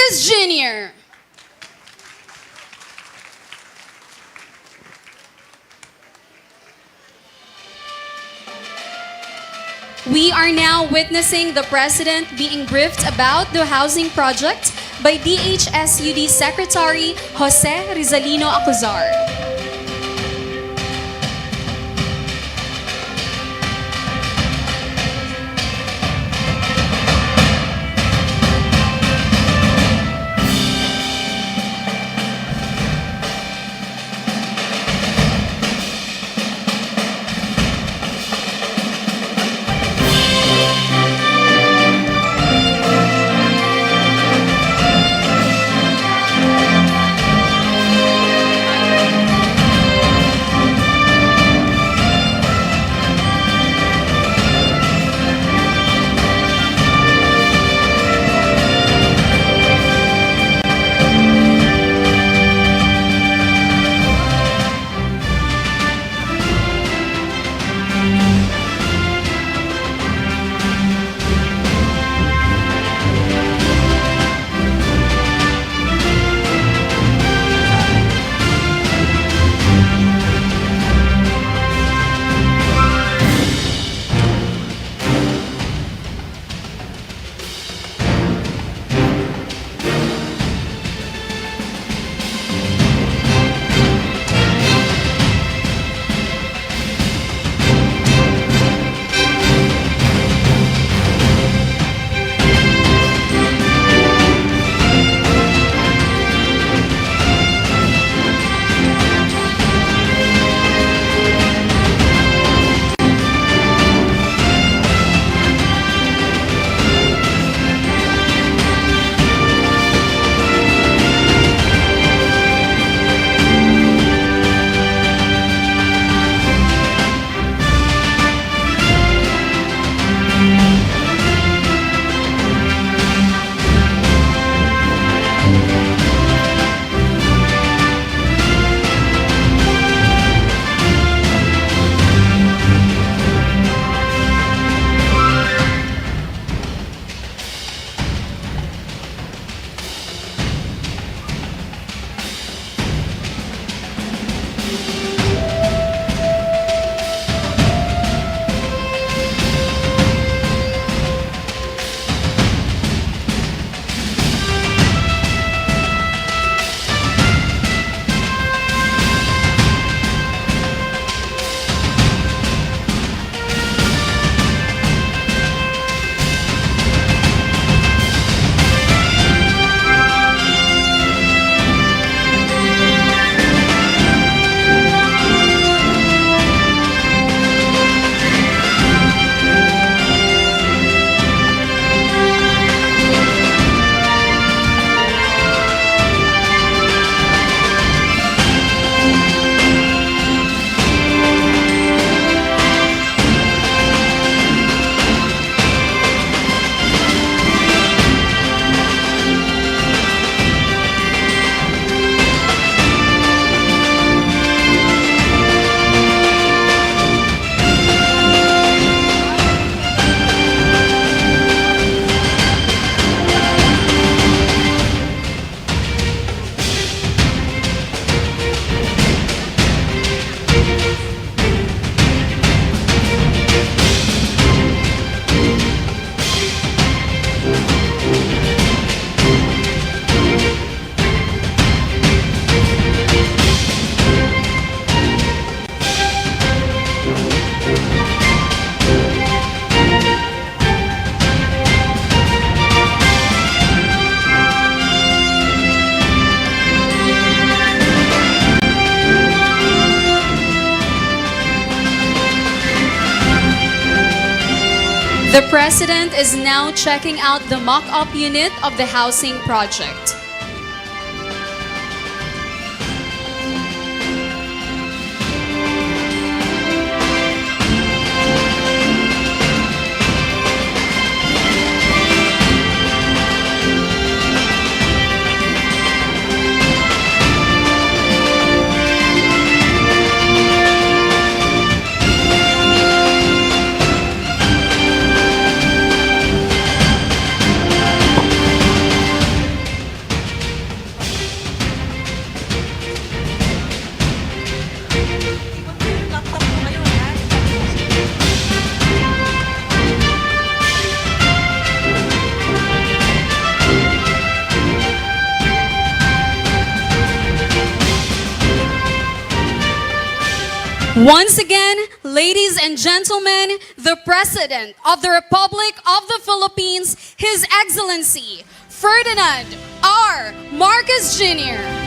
Marcus Jr. We are now witnessing the President being briefed about the housing project by DHSUD Secretary Jose Rizalino Acuzar. The President is now checking out the mock-up unit of the housing project. Once again, ladies and gentlemen, the President of the Republic of the Philippines, His Excellency, Ferdinand R. Marcos Jr.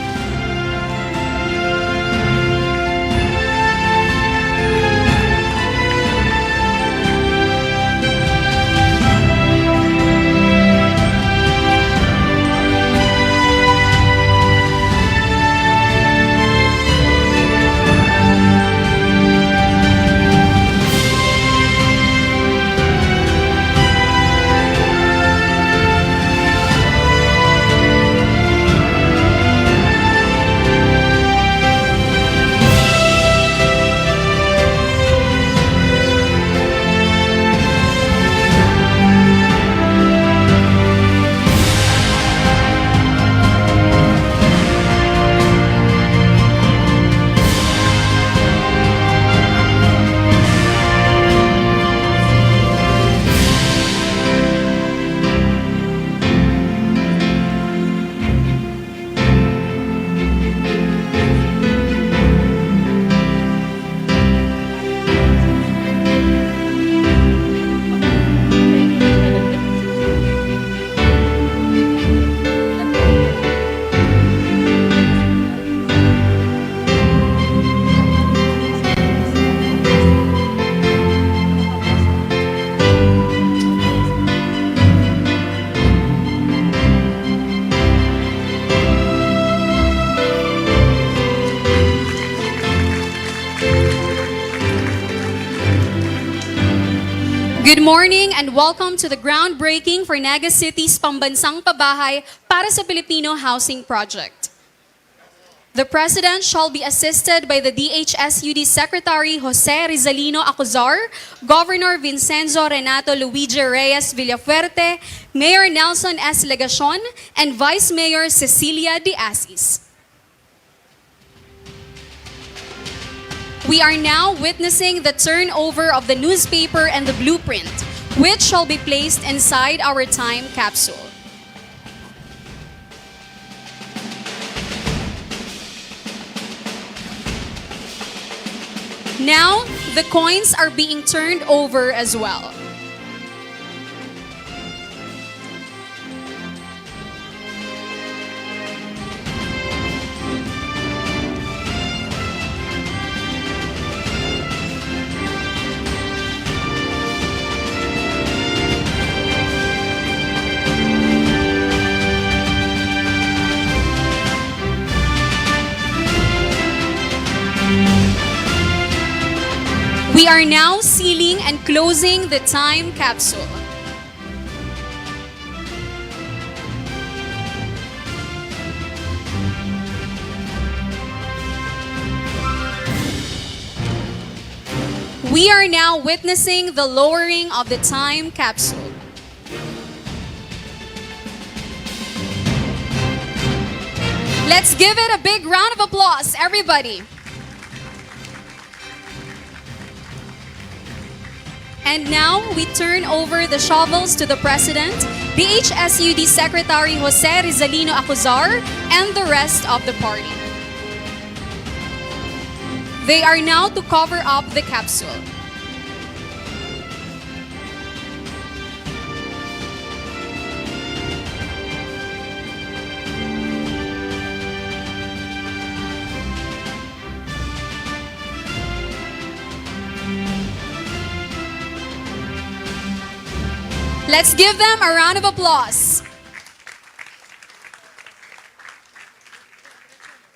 Good morning and welcome to the groundbreaking for Naga City's Pambansang Pabahay para sa Pilipino Housing Project. The President shall be assisted by the DHSUD Secretary Jose Rizalino Acuzar, Governor Vincenzo Renato Luigi Reyes Villafuerte, Mayor Nelson S. Legacion, and Vice Mayor Cecilia De Asis. We are now witnessing the turnover of the newspaper and the blueprint, which shall be placed inside our time capsule. Now, the coins are being turned over as well. We are now sealing and closing the time capsule. We are now witnessing the lowering of the time capsule. Let's give it a big round of applause, everybody. And now, we turn over the shovels to the President, DHSUD Secretary Jose Rizalino Acuzar, and the rest of the party. They are now to cover up the capsule. Let's give them a round of applause.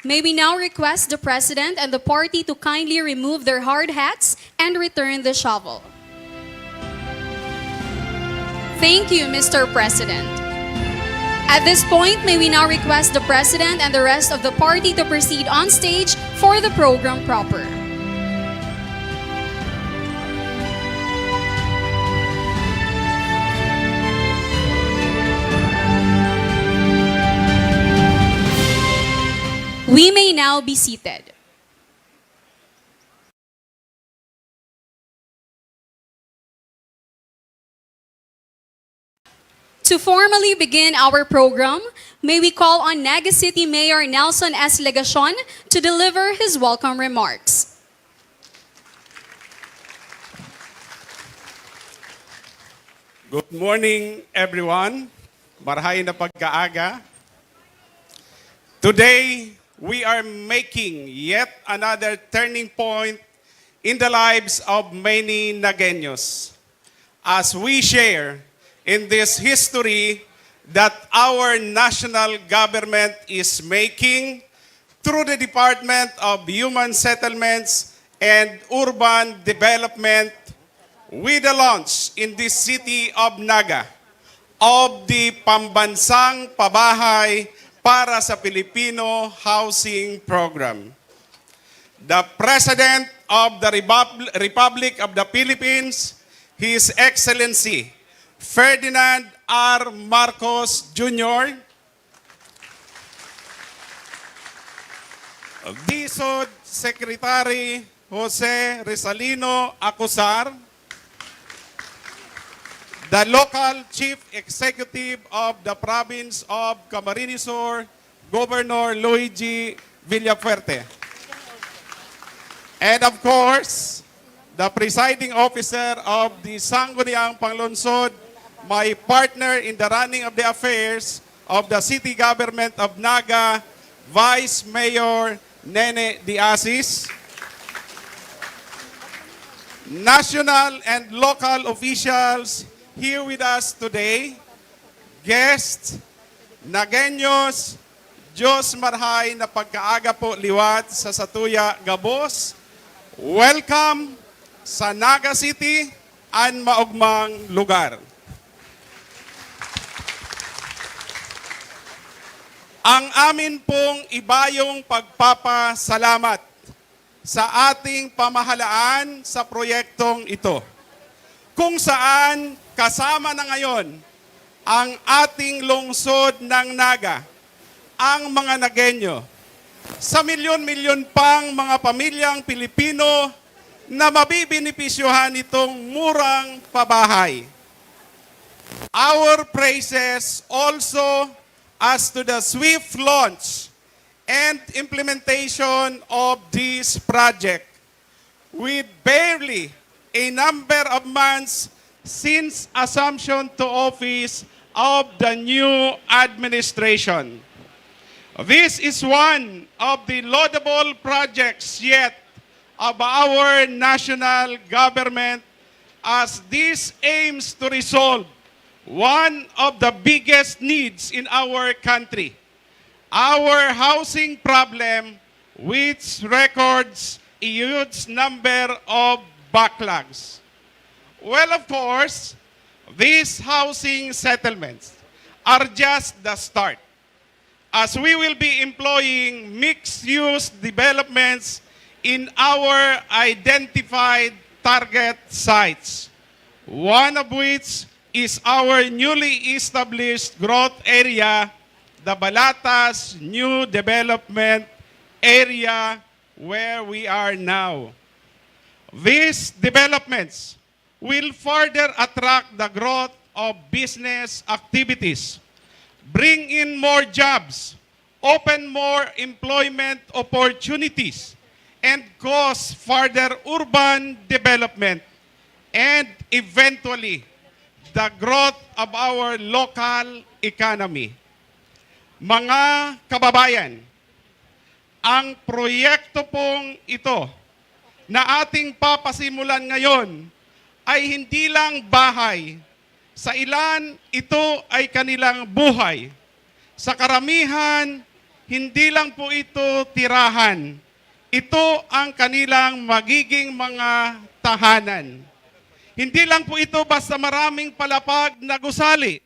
May we now request the President and the party to kindly remove their hard hats and return the shovel. Thank you, Mr. President. At this point, may we now request the President and the rest of the party to proceed on stage for the program proper. We may now be seated. To formally begin our program, may we call on Naga City Mayor Nelson S. Legacion to deliver his welcome remarks. Good morning, everyone. Marhay na pagkaaga. Today, we are making yet another turning point in the lives of many Nagueños as we share in this history that our national government is making through the Department of Human Settlements and Urban Development with the launch in this city of Naga of the Pambansang Pabahay para sa Pilipino Housing Program. The President of the Republic of the Philippines, His Excellency Ferdinand R. Marcos Jr., DSOD Secretary Jose Rizalino Acusar, the local Chief Executive of the Province of Camarines, Governor Luigi Villafuerte. And of course, the presiding officer of the Sangguniang Panglungsod, my partner in the running of the affairs of the city government of Naga, Vice Mayor Nene Diasis, national and local officials here with us today, guests, Nagueños, Diyos marhay na pagkaaga po liwat sa Satuya Gabos. Welcome sa Naga City an maugmang lugar. Ang amin pong ibayong pagpapasalamat sa ating pamahalaan sa proyektong ito, kung saan kasama na ngayon ang ating lungsod ng Naga, ang mga Nagueño, sa milyon-milyon pang mga pamilyang Pilipino na mabibinipisyuhan itong murang pabahay. Our praises also as to the swift launch and implementation of this project with barely a number of months since assumption to office of the new administration. This is one of the laudable projects yet of our national government, as this aims to resolve one of the biggest needs in our country, our housing problem, which records a huge number of backlogs. Well, of course, these housing settlements are just the start, as we will be employing mixed-use developments in our identified target sites, one of which is our newly established growth area, the Balatas New Development Area, where we are now. These developments will further attract the growth of business activities, bring in more jobs, open more employment opportunities, and cause further urban development, and eventually the growth of our local economy. Mga kababayan, ang proyekto pong ito na ating papasimulan ngayon ay hindi lang bahay. Sa ilan, ito ay kanilang buhay. Sa karamihan, hindi lang po ito tirahan. Ito ang kanilang magiging mga tahanan. Hindi lang po ito basta maraming palapag na gusali.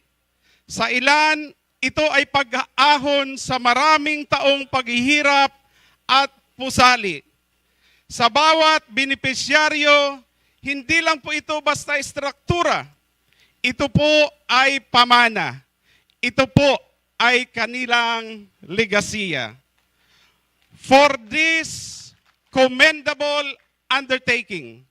Sa ilan, ito ay pag-aahon sa maraming taong paghihirap at pusali. Sa bawat benepisyaryo, hindi lang po ito basta istruktura. Ito po ay pamana. Ito po ay kanilang legasiya. For this commendable undertaking,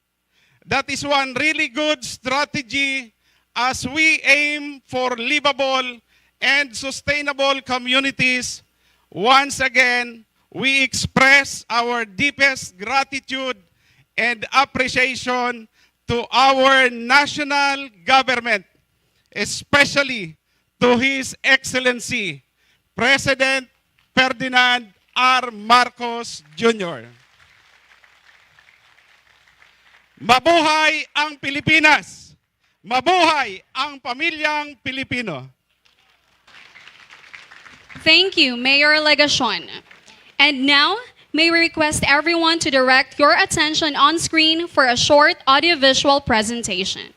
that is one really good strategy as we aim for livable and sustainable communities. Once again, we express our deepest gratitude and appreciation to our national government especially to His Excellency, President Ferdinand R. Marcos Jr. Mabuhay ang Pilipinas! Mabuhay ang pamilyang Pilipino! Thank you, Mayor Legacion. And now, may we request everyone to direct your attention on screen for a short audiovisual presentation.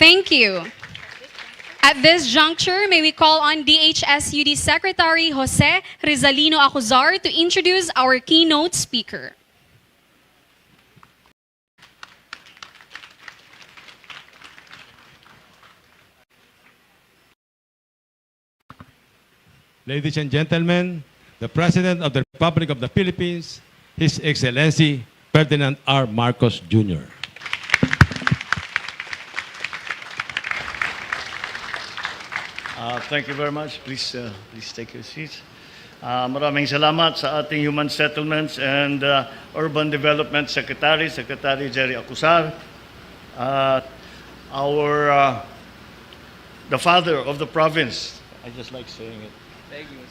Thank you. At this juncture, may we call on DHSUD Secretary Jose Rizalino Acuzar to introduce our keynote speaker. Ladies and gentlemen, the President of the Republic of the Philippines, His Excellency Ferdinand R. Marcos Jr. Thank you very much. Please take your seats. Maraming salamat sa ating Human Settlements and Urban Development Secretary, Secretary Jerry Acuzar, the father of the province. I just like saying it. Thank you.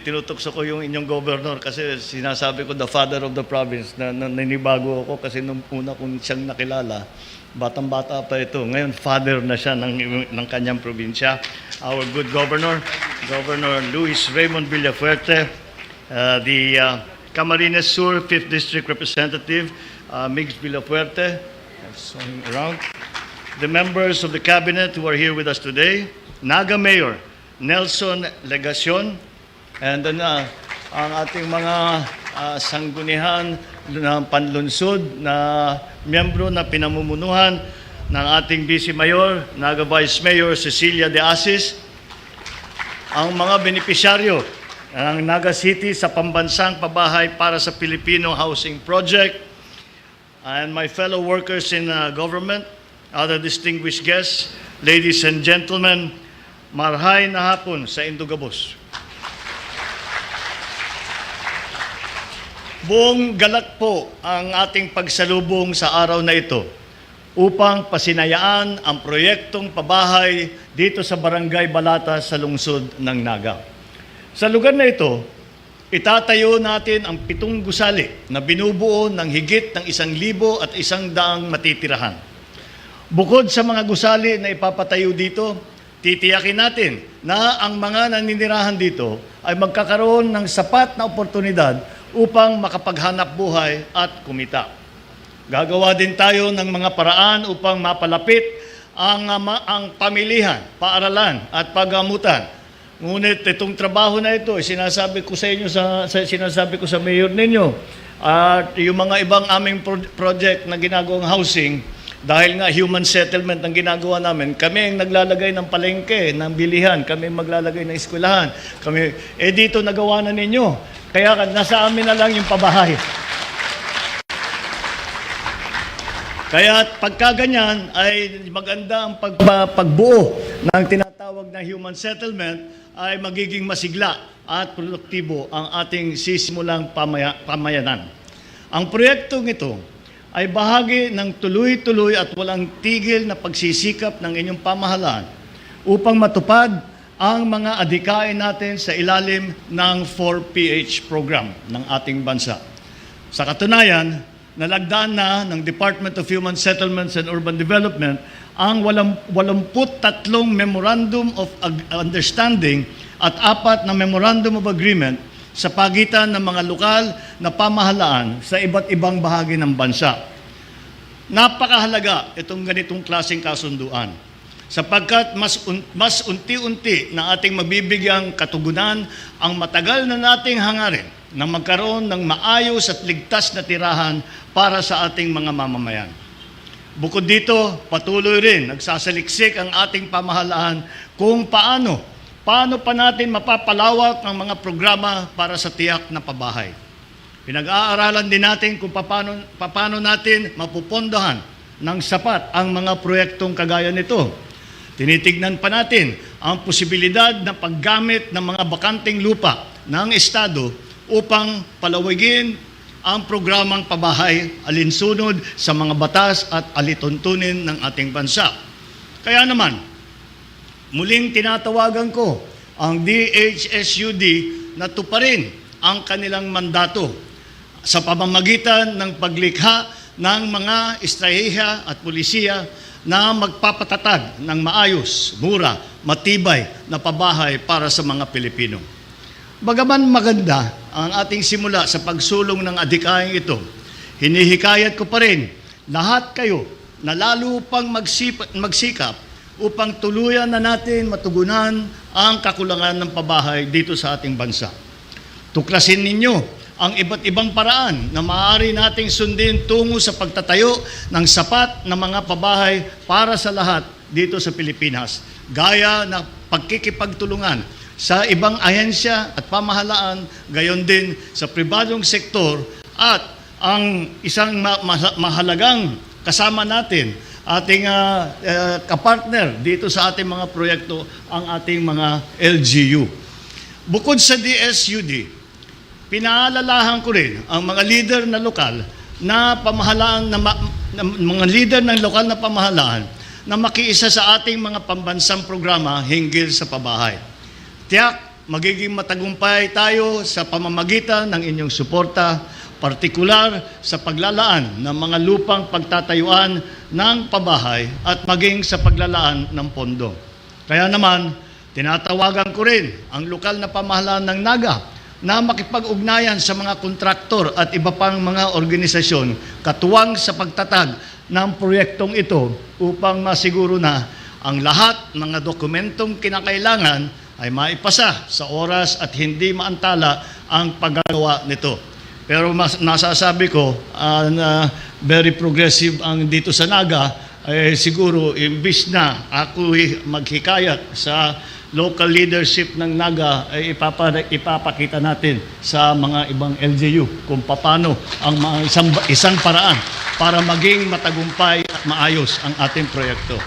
Tinutokso ko yung inyong governor kasi sinasabi ko the father of the province na nanibago ako kasi nung una kong siyang nakilala, batang-bata pa ito. Ngayon, father na siya ng kanyang probinsya. Our good governor, Governor Luis Raymond Villafuerte, the Camarines Sur 5th District Representative, Migs Villafuerte, around. The members of the cabinet who are here with us today, Naga Mayor Nelson Legacion, and then ang ating mga sanggunihan ng panlunsod na miyembro na pinamumunuhan ng ating Vice Mayor, Naga Vice Mayor Cecilia de Asis, ang mga benepisyaryo ng Naga City sa Pambansang Pabahay para sa Pilipino Housing Project, and my fellow workers in government, other distinguished guests, ladies and gentlemen, marhay na hapon sa Indugabos. Buong galak po ang ating pagsalubong sa araw na ito upang pasinayaan ang proyektong pabahay dito sa Barangay Balata sa lungsod ng Naga. Sa lugar na ito, itatayo natin ang 7 gusali na binubuo ng higit ng 1,100 matitirahan. Bukod sa mga gusali na ipapatayo dito, titiyakin natin na ang mga naninirahan dito ay magkakaroon ng sapat na oportunidad upang makapaghanap buhay at kumita. Gagawa din tayo ng mga paraan upang mapalapit ang pamilihan, paaralan at paggamutan. Ngunit itong trabaho na ito, sinasabi ko sa inyo, sinasabi ko sa mayor ninyo, at yung mga ibang aming project na ginagawang housing, dahil nga human settlement ang ginagawa namin, kami ang naglalagay ng palengke, ng bilihan, kami ang maglalagay ng eskwelahan. Dito nagawa na ninyo. Kaya nasa amin na lang yung pabahay. Kaya pagka ganyan ay maganda ang pagbuo ng tinatawag na human settlement ay magiging masigla at produktibo ang ating sisimulang pamayanan. Ang proyektong ito ay bahagi ng tuloy-tuloy at walang tigil na pagsisikap ng inyong pamahalaan upang matupad ang mga adhikain natin sa ilalim ng 4PH program ng ating bansa. Sa katunayan, nalagdaan na ng Department of Human Settlements and Urban Development ang 83 Memorandum of Understanding at 4 na Memorandum of Agreement sa pagitan ng mga lokal na pamahalaan sa iba't ibang bahagi ng bansa. Napakahalaga itong ganitong klaseng kasunduan sapagkat mas unti-unti na ating mabibigyang katugunan ang matagal na nating hangarin na magkaroon ng maayos at ligtas na tirahan para sa ating mga mamamayan. Bukod dito, patuloy rin nagsasaliksik ang ating pamahalaan kung paano pa natin mapapalawak ang mga programa para sa tiyak na pabahay. Pinag-aaralan din natin kung paano natin mapupondohan ng sapat ang mga proyektong kagaya nito. Tinitignan pa natin ang posibilidad na paggamit ng mga bakanting lupa ng Estado upang palawigin ang programang Pabahay alinsunod sa mga batas at alituntunin ng ating bansa. Kaya naman, muling tinatawagan ko ang DHSUD na tuparin ang kanilang mandato sa pamamagitan ng paglikha ng mga estratehiya at pulisiya na magpapatatag ng maayos, mura, matibay na pabahay para sa mga Pilipino. Bagaman maganda ang ating simula sa pagsulong ng adhikain ito, hinihikayat ko pa rin lahat kayo na lalo pang magsikap upang tuluyan na natin matugunan ang kakulangan ng pabahay dito sa ating bansa. Tuklasin ninyo ang iba't ibang paraan na maaari nating sundin tungo sa pagtatayo ng sapat na mga pabahay para sa lahat dito sa Pilipinas, gaya ng pagkikipagtulungan sa ibang ahensya at pamahalaan, gayon din sa pribadong sektor at ang isang mahalagang kasama natin, ating kapartner dito sa ating mga proyekto, ang ating mga LGU. Bukod sa DSUD, pinaalalahan ko rin ang mga leader na lokal na pamahalaan, mga leader ng lokal na pamahalaan na makiisa sa ating mga pambansang programa hinggil sa pabahay. Tiyak, magiging matagumpay tayo sa pamamagitan ng inyong suporta, partikular sa paglalaan ng mga lupang pagtatayuan ng pabahay at maging sa paglalaan ng pondo. Kaya naman, tinatawagan ko rin ang lokal na pamahalaan ng Naga na makipag-ugnayan sa mga kontraktor at iba pang mga organisasyon katuwang sa pagtatag ng proyektong ito upang masiguro na ang lahat ng dokumentong kinakailangan ay maipasa sa oras at hindi maantala ang paggagawa nito. Pero nasasabi ko na very progressive ang dito sa Naga, siguro imbis na ako maghikayat sa local leadership ng Naga ay ipapakita natin sa mga ibang LGU kung paano ang isang paraan para maging matagumpay at maayos ang ating proyekto.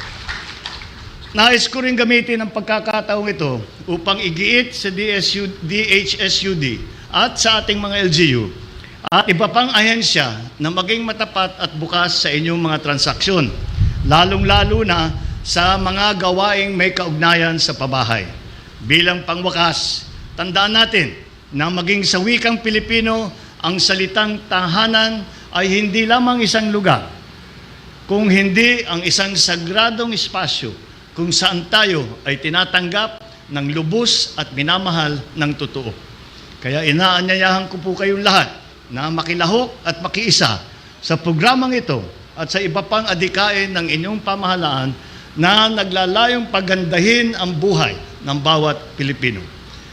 Nais ko rin gamitin ang pagkakataong ito upang igiit sa DHSUD at sa ating mga LGU at iba pang ahensya na maging matapat at bukas sa inyong mga transaksyon, lalong-lalo na sa mga gawaing may kaugnayan sa pabahay. Bilang pangwakas, tandaan natin na maging sa wikang Pilipino, ang salitang tahanan ay hindi lamang isang lugar, kung hindi ang isang sagradong espasyo kung saan tayo ay tinatanggap ng lubos at minamahal ng totoo. Kaya inaanyayahan ko po kayong lahat na makilahok at makiisa sa programang ito at sa iba pang adhikain ng inyong pamahalaan na naglalayong pagandahin ang buhay ng bawat Pilipino.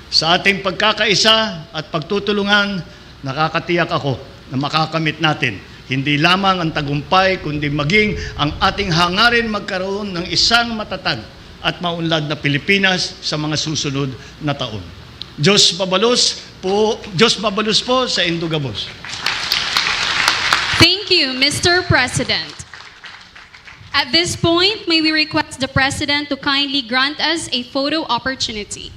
Sa ating pagkakaisa at pagtutulungan, nakakatiyak ako na makakamit natin hindi lamang ang tagumpay, kundi maging ang ating hangarin magkaroon ng isang matatag at maunlad na Pilipinas sa mga susunod na taon. Diyos mabalos po sa Indugabos. Thank you, Mr. President. At this point, may we request the President to kindly grant us a photo opportunity.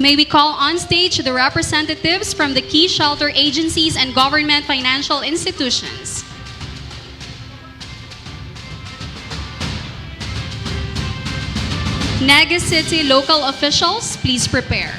May we call on stage the representatives from the key shelter agencies and government financial institutions. Naga City local officials, please prepare.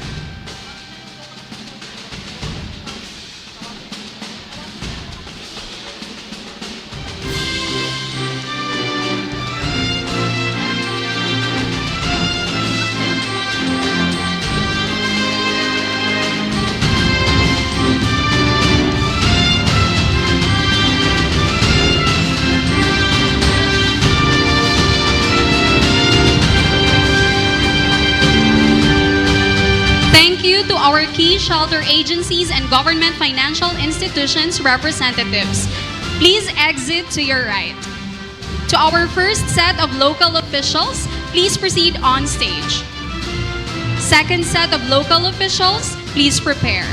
To our key shelter agencies and government financial institutions representatives, please exit to your right. To our first set of local officials, please proceed on stage. Second set of local officials, please prepare.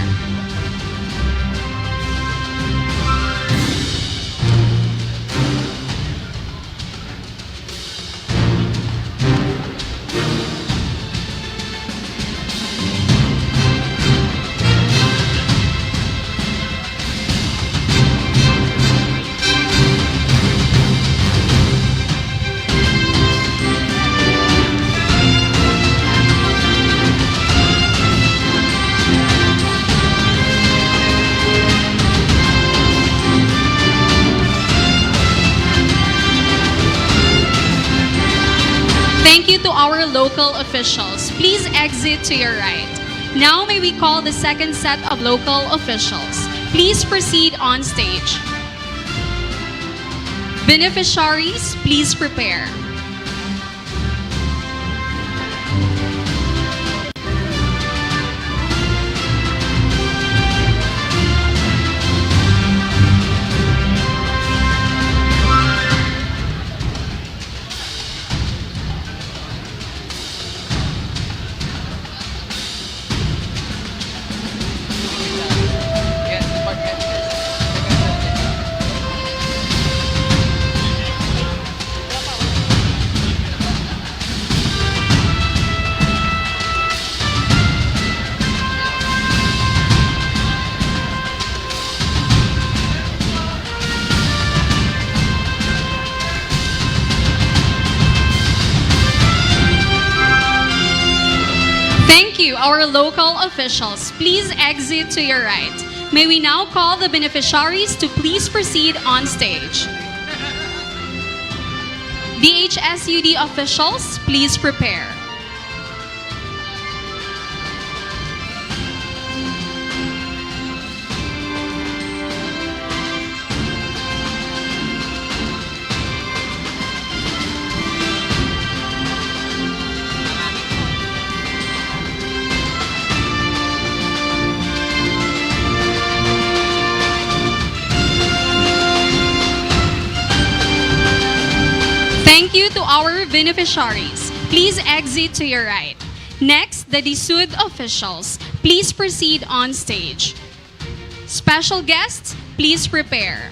Thank you to our local officials. Please exit to your right. Now may we call the second set of local officials. Please proceed on stage. Beneficiaries, please prepare. Thank you, our local officials. Please exit to your right. May we now call the beneficiaries to please proceed on stage. DHSUD officials, please prepare. Thank you to our beneficiaries. Please exit to your right. Next, the DSUD officials. Please proceed on stage. Special guests, please prepare.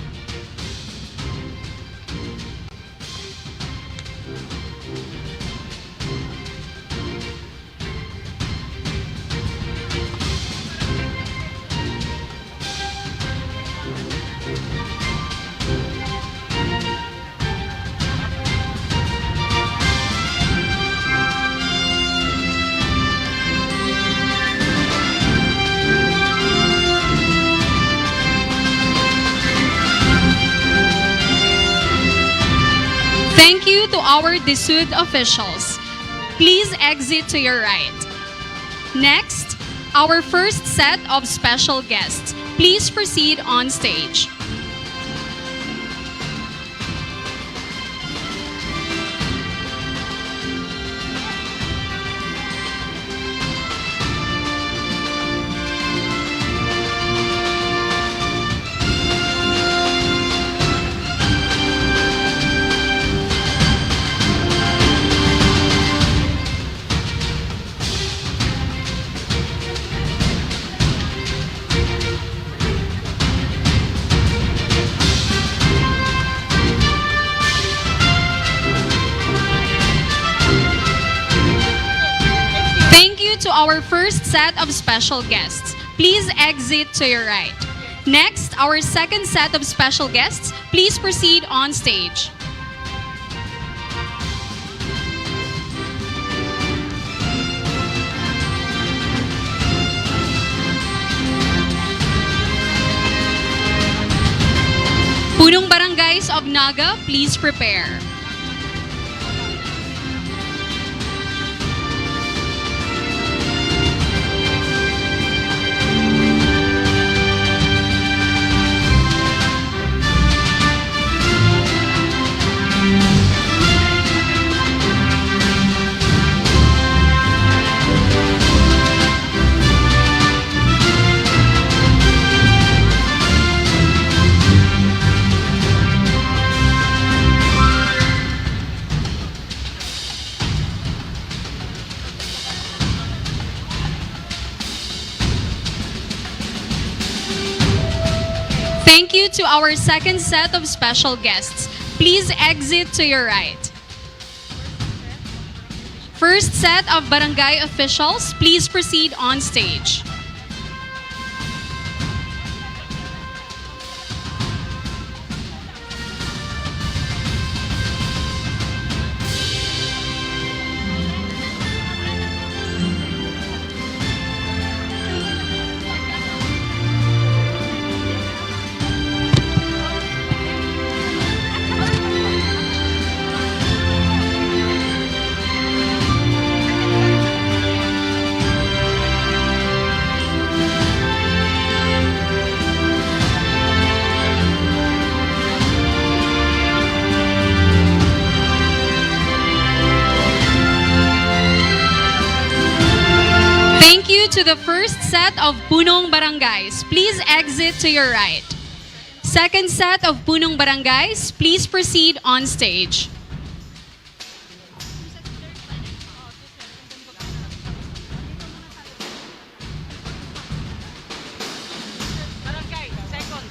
Thank you to our DSUD officials. Please exit to your right. Next, our first set of special guests. Please proceed on stage. our first set of special guests. Please exit to your right. Next, our second set of special guests. Please proceed on stage. Punong Barangays of Naga, please prepare. Thank you to our second set of special guests. Please exit to your right. First set of barangay officials, please proceed on stage. Thank you to the first set of Punong Barangays. Please exit to your right. Second set of Punong Barangays, please proceed on stage. Barangay, second.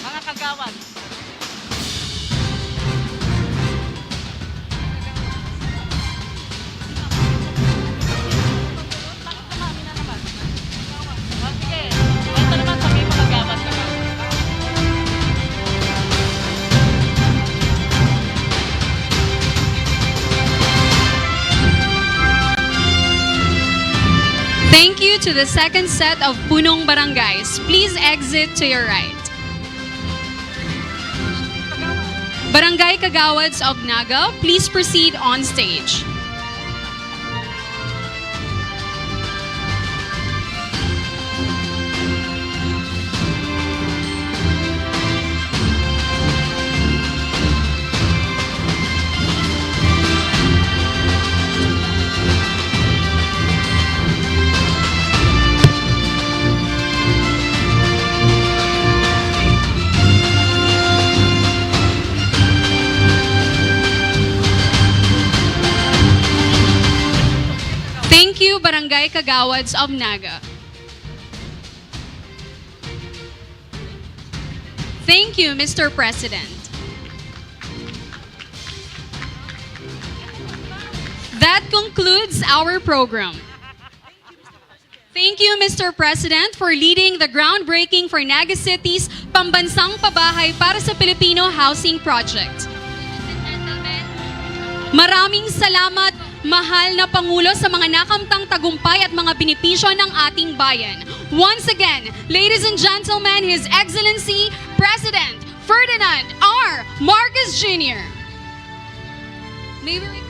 Mga kagawad. Sige, ito naman kami mga kagawad. Thank you to the second set of Punong Barangays. Please exit to your right. Barangay Kagawads of Naga, please proceed on stage. Thank you, Barangay Kagawads of Naga. Thank you, Mr. President. That concludes our program. Thank you, Mr. President, for leading the groundbreaking for Naga City's Pambansang Pabahay para sa Pilipino Housing Project. Maraming salamat, mahal na Pangulo, sa mga nakamtang tagumpay at mga benepisyo ng ating bayan. Once again, ladies and gentlemen, His Excellency President Ferdinand R. Marcos Jr. May we